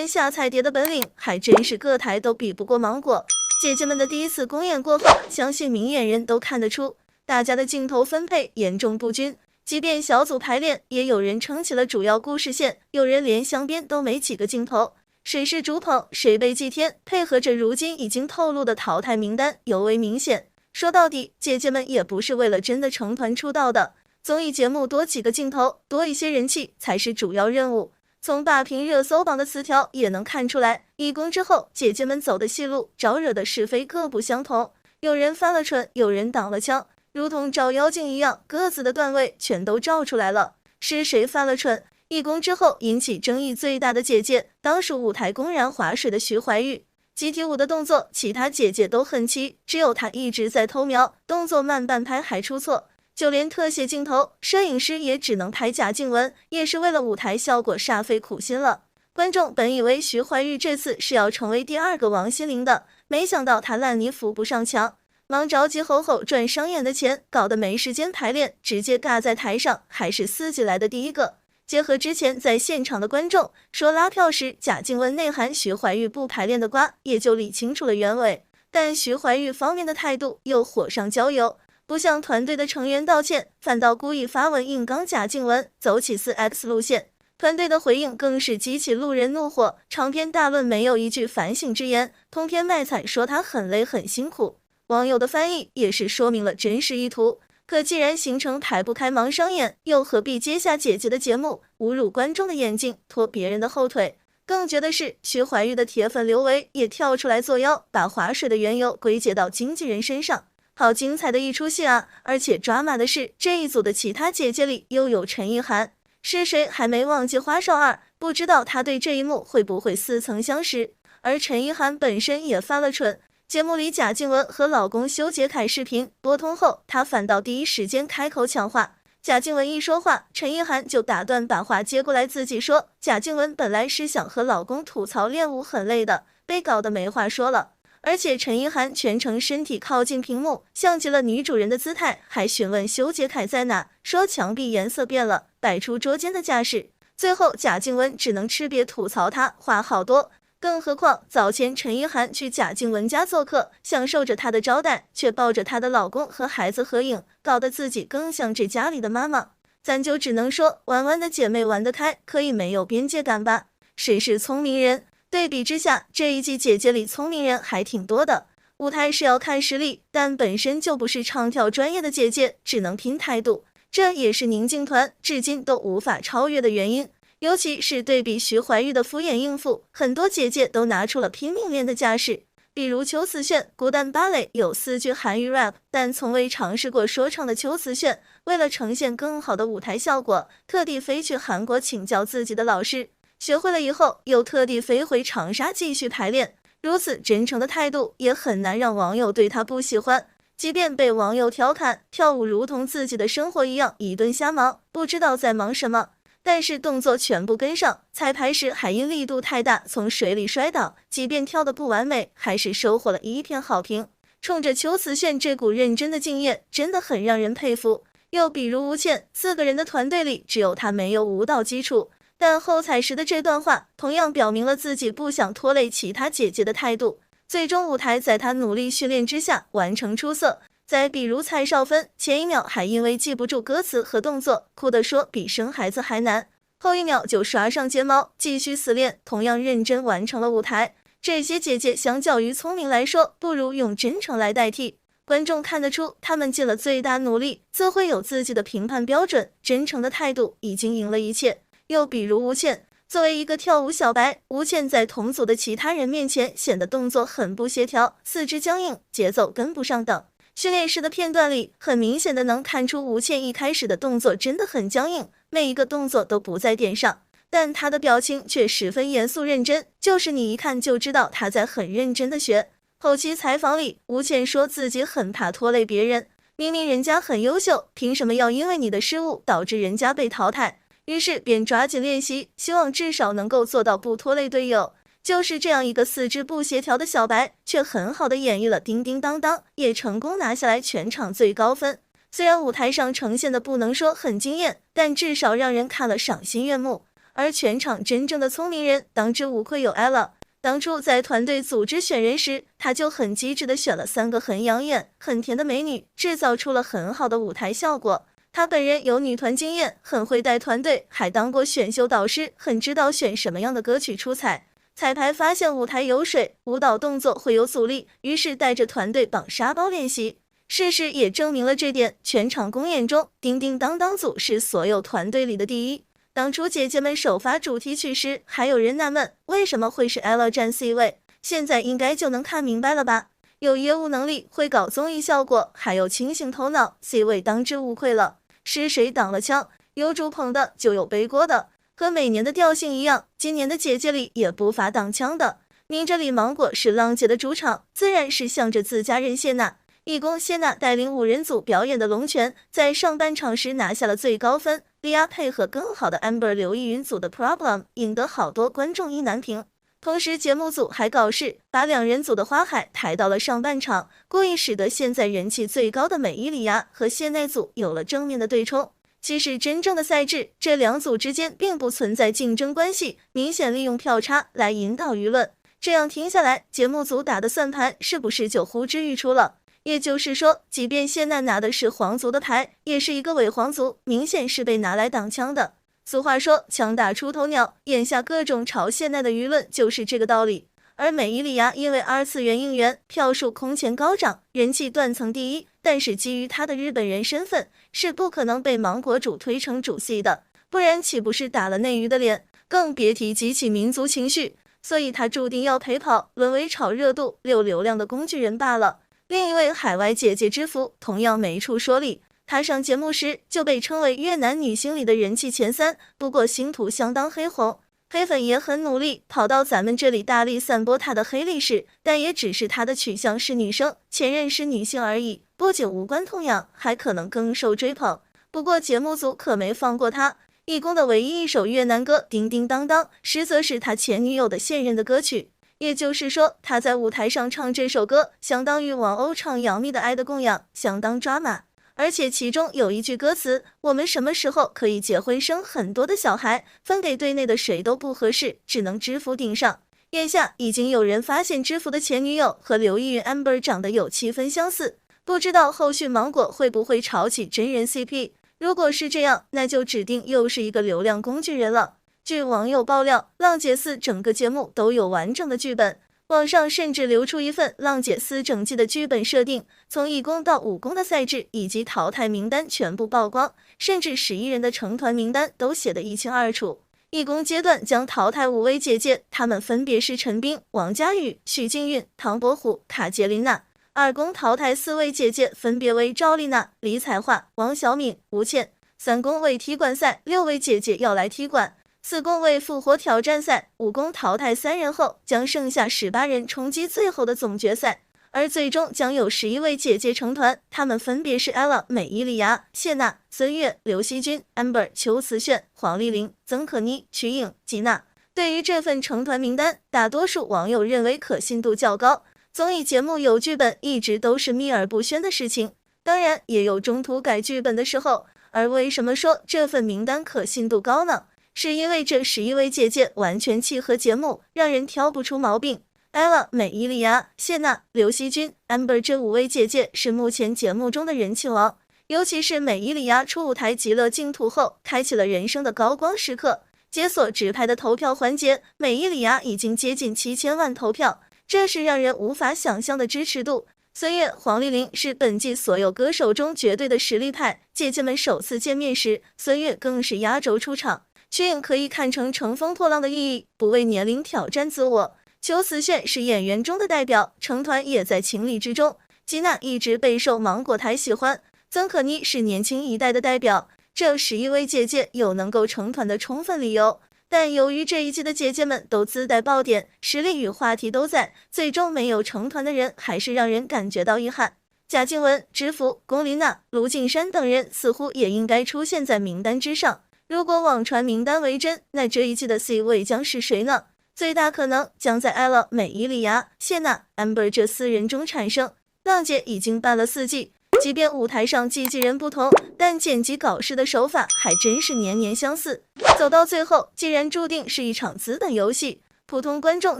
人下菜碟的本领还真是各台都比不过芒果。姐姐们的第一次公演过后，相信明眼人都看得出，大家的镜头分配严重不均。即便小组排练，也有人撑起了主要故事线，有人连镶边都没几个镜头。谁是主捧，谁被祭天，配合着如今已经透露的淘汰名单，尤为明显。说到底，姐姐们也不是为了真的成团出道的，综艺节目多几个镜头，多一些人气才是主要任务。从霸屏热搜榜的词条也能看出来，一公之后，姐姐们走的戏路，招惹的是非各不相同。有人翻了唇，有人挡了枪，如同照妖镜一样，各自的段位全都照出来了。是谁翻了唇？一公之后引起争议最大的姐姐，当属舞台公然划水的徐怀钰。集体舞的动作，其他姐姐都很齐，只有她一直在偷瞄，动作慢半拍还出错。就连特写镜头，摄影师也只能拍贾静雯，也是为了舞台效果煞费苦心了。观众本以为徐怀钰这次是要成为第二个王心凌的，没想到她烂泥扶不上墙，忙着急吼吼赚商演的钱，搞得没时间排练，直接尬在台上，还是4季来的第一个。结合之前在现场的观众说拉票时贾静雯内涵徐怀钰不排练的瓜，也就理清楚了原委。但徐怀钰方面的态度又火上浇油，不向团队的成员道歉，反倒故意发文硬刚贾静雯，走起4X 路线。团队的回应更是激起路人怒火，长篇大论没有一句反省之言，通篇卖惨说他很累很辛苦。网友的翻译也是说明了真实意图。可既然行程排不开忙商演，又何必接下姐姐的节目，侮辱观众的眼睛，拖别人的后腿？更绝的是，徐怀钰的铁粉刘维也跳出来作妖，把划水的缘由归结到经纪人身上。好精彩的一出戏啊！而且抓马的是，这一组的其他姐姐里又有陈意涵，是谁还没忘记花少儿？不知道她对这一幕会不会似曾相识？而陈意涵本身也翻了蠢。节目里贾静雯和老公修杰楷视频播通后，她反倒第一时间开口抢话。贾静雯一说话，陈意涵就打断，把话接过来自己说。贾静雯本来是想和老公吐槽练舞很累的，被搞得没话说了。而且陈意涵全程身体靠近屏幕，像极了女主人的姿态，还询问修杰楷在哪，说墙壁颜色变了，摆出捉奸的架势。最后贾静雯只能吃瘪吐槽她话好多。更何况早前陈意涵去贾静雯家做客，享受着她的招待，却抱着她的老公和孩子合影，搞得自己更像这家里的妈妈。咱就只能说，玩玩的姐妹玩得开，可以没有边界感吧？谁是聪明人？对比之下，这一季姐姐里聪明人还挺多的。舞台是要看实力，但本身就不是唱跳专业的姐姐，只能拼态度。这也是宁静团至今都无法超越的原因。尤其是对比徐怀钰的敷衍应付，很多姐姐都拿出了拼命练的架势。比如邱瓷炫，孤单芭蕾有4句韩语 rap， 但从未尝试过说唱的邱瓷炫，为了呈现更好的舞台效果，特地飞去韩国请教自己的老师，学会了以后，又特地飞回长沙继续排练。如此真诚的态度，也很难让网友对他不喜欢。即便被网友调侃跳舞如同自己的生活一样一顿瞎忙，不知道在忙什么，但是动作全部跟上，彩排时还因力度太大从水里摔倒，即便跳得不完美，还是收获了一片好评。冲着邱瓷炫这股认真的敬业，真的很让人佩服。又比如吴倩，4个人的团队里只有她没有舞蹈基础，但后采时的这段话同样表明了自己不想拖累其他姐姐的态度。最终舞台在她努力训练之下完成出色。再比如蔡少芬，前一秒还因为记不住歌词和动作，哭得说比生孩子还难，后一秒就刷上睫毛，继续死练，同样认真完成了舞台。这些姐姐相较于聪明来说，不如用真诚来代替。观众看得出，她们尽了最大努力，自会有自己的评判标准，真诚的态度已经赢了一切。又比如吴倩，作为一个跳舞小白，吴倩在同组的其他人面前显得动作很不协调，四肢僵硬，节奏跟不上等。训练时的片段里，很明显的能看出吴倩一开始的动作真的很僵硬，每一个动作都不在点上，但她的表情却十分严肃认真，就是你一看就知道她在很认真的学。后期采访里，吴倩说自己很怕拖累别人，明明人家很优秀，凭什么要因为你的失误导致人家被淘汰？于是便抓紧练习，希望至少能够做到不拖累队友。就是这样一个四肢不协调的小白，却很好的演绎了叮叮当当，也成功拿下来全场最高分。虽然舞台上呈现的不能说很惊艳，但至少让人看了赏心悦目。而全场真正的聪明人当之无愧有 ella。当初在团队组织选人时，他就很机智地选了3个很养眼、很甜的美女，制造出了很好的舞台效果。他本人有女团经验，很会带团队，还当过选秀导师，很知道选什么样的歌曲出彩。彩排发现舞台有水，舞蹈动作会有阻力，于是带着团队绑沙包练习。事实也证明了这点，全场公演中，叮叮当当组是所有团队里的第一。当初姐姐们首发主题曲时，还有人纳闷为什么会是 ella 占 C 位，现在应该就能看明白了吧？有业务能力，会搞综艺效果，还有清醒头脑 ，C 位当之无愧了。是谁挡了枪？有主捧的，就有背锅的。和每年的调性一样，今年的姐姐里也不乏挡枪的。明着里芒果是浪姐的主场，自然是向着自家人谢娜。义工谢娜带领5人组表演的龙泉，在上半场时拿下了最高分。莉亚配合更好的 Amber 刘奕云组的 Problem， 赢得好多观众意难平。同时节目组还搞事，把2人组的花海抬到了上半场，故意使得现在人气最高的美伊里亚和谢奈组有了正面的对冲。其实真正的赛制，这2组之间并不存在竞争关系，明显利用票差来引导舆论。这样听下来，节目组打的算盘是不是就呼之欲出了？也就是说，即便谢娜拿的是皇族的牌，也是一个伪皇族，明显是被拿来挡枪的。俗话说枪打出头鸟，眼下各种嘲谢娜的舆论就是这个道理。而美伊里亚因为2次元应援，票数空前高涨，人气断层第一，但是基于他的日本人身份，是不可能被芒果主推成主系的，不然岂不是打了内娱的脸？更别提激起民族情绪，所以他注定要陪跑，沦为炒热度、溜流量的工具人罢了。另一位海外姐姐之福同样没处说理，她上节目时就被称为越南女星里的人气前3，不过星途相当黑红，黑粉也很努力，跑到咱们这里大力散播她的黑历史，但也只是她的取向是女生，前任是女性而已，不仅无关痛痒，还可能更受追捧。不过节目组可没放过她，义工的唯一一首越南歌《叮叮当当》，实则是他前女友的现任的歌曲。也就是说，他在舞台上唱这首歌，相当于王鸥唱杨幂的《爱的供养》，相当抓马。而且其中有一句歌词：“我们什么时候可以结婚生很多的小孩？分给队内的谁都不合适，只能知福顶上。”眼下已经有人发现知福的前女友和刘奕云 Amber 长得有7分相似，不知道后续芒果会不会炒起真人 CP？ 如果是这样，那就指定又是一个流量工具人了。据网友爆料，浪姐4整个节目都有完整的剧本，网上甚至流出一份浪姐4整季的剧本设定，从1公到5公的赛制以及淘汰名单全部曝光，甚至11人的成团名单都写得一清二楚。1公阶段将淘汰5位姐姐，她们分别是陈冰、王佳宇、许静韵、唐伯虎、卡捷琳娜。2公淘汰4位姐姐，分别为赵丽娜、李彩桦、王小敏、吴倩。3公为踢馆赛，6位姐姐要来踢馆。4公为复活挑战赛，5公淘汰3人后，将剩下18人冲击最后的总决赛，而最终将有11位姐姐成团，她们分别是 ella、美伊里亚、谢娜、孙悦、刘惜君、Amber、邱瓷炫、黄丽玲、曾可妮、瞿颖、吉娜。对于这份成团名单，大多数网友认为可信度较高。综艺节目有剧本一直都是秘而不宣的事情，当然也有中途改剧本的时候。而为什么说这份名单可信度高呢？是因为这11位姐姐完全契合节目，让人挑不出毛病。ella、美伊里亚、谢娜、刘惜君、Amber 这5位姐姐是目前节目中的人气王，尤其是美伊里亚出舞台极乐净土后，开启了人生的高光时刻。解锁直拍的投票环节，美伊里亚已经接近7000万投票，这是让人无法想象的支持度。孙悦、黄丽玲是本季所有歌手中绝对的实力派，姐姐们首次见面时，孙悦更是压轴出场。瞿颖可以看成乘风破浪的意义，不为年龄挑战自我。邱瓷炫是演员中的代表，成团也在情理之中。吉娜一直备受芒果台喜欢，曾可妮是年轻一代的代表。这11位姐姐有能够成团的充分理由，但由于这一季的姐姐们都自带爆点，实力与话题都在，最终没有成团的人还是让人感觉到遗憾。贾静雯、知福、龚琳娜、卢靖姗等人似乎也应该出现在名单之上。如果网传名单为真，那这一季的 C 位将是谁呢？最大可能将在 ella、美伊里亚、谢娜、Amber 这4人中产生。浪姐已经办了4季，即便舞台上机器人不同，但剪辑搞事的手法还真是年年相似。走到最后，既然注定是一场资本游戏，普通观众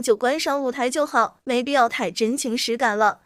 就观赏舞台就好，没必要太真情实感了。